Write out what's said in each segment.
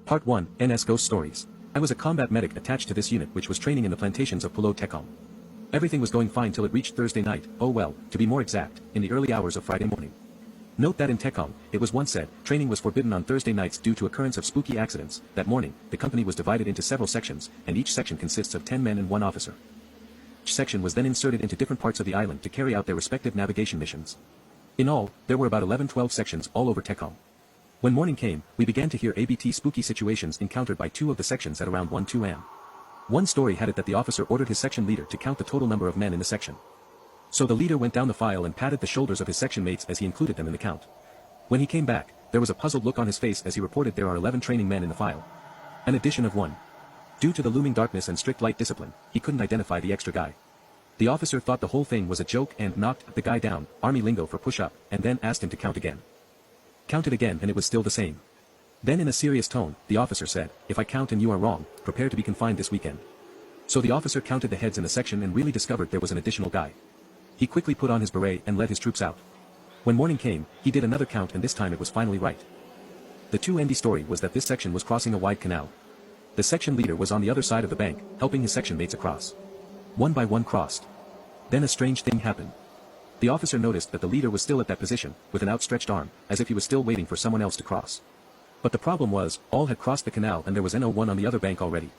Part 1, NS Ghost Stories. I was a combat medic attached to this unit which was training in the plantations of Pulo Tekong. Everything was going fine till it reached Thursday night, oh well, to be more exact, in the early hours of Friday morning. Note that in Tekong, it was once said, training was forbidden on Thursday nights due to occurrence of spooky accidents. That morning, the company was divided into several sections, and each section consists of 10 men and 1 officer. Each section was then inserted into different parts of the island to carry out their respective navigation missions. In all, there were about 11-12 sections all over Tekong. When morning came, we began to hear ABT spooky situations encountered by 2 of the sections at around 1-2 am. One story had it that the officer ordered his section leader to count the total number of men in the section. So the leader went down the file and patted the shoulders of his section mates as he included them in the count. When he came back, there was a puzzled look on his face as he reported there are 11 training men in the file. An addition of 1. Due to the looming darkness and strict light discipline, he couldn't identify the extra guy. The officer thought the whole thing was a joke and knocked the guy down, army lingo for push-up, and then asked him to count again. Counted again and it was still the same. Then in a serious tone, the officer said, "If I count and you are wrong, prepare to be confined this weekend." So the officer counted the heads in the section and really discovered there was an additional guy. He quickly put on his beret and led his troops out. When morning came, he did another count and this time it was finally right. The 2ND story was that this section was crossing a wide canal. The section leader was on the other side of the bank, helping his section mates across. One by one crossed. Then a strange thing happened. The officer noticed that the leader was still at that position, with an outstretched arm, as if he was still waiting for someone else to cross. But the problem was, all had crossed the canal and there was no one on the other bank already.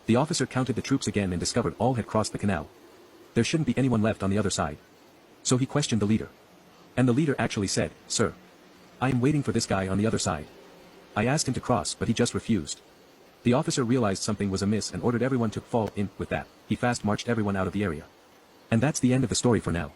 The officer counted the troops again and discovered all had crossed the canal. There shouldn't be anyone left on the other side. So he questioned the leader. And the leader actually said, "Sir, I am waiting for this guy on the other side. I asked him to cross but he just refused." The officer realized something was amiss and ordered everyone to fall in. With that, he fast marched everyone out of the area. And that's the end of the story for now.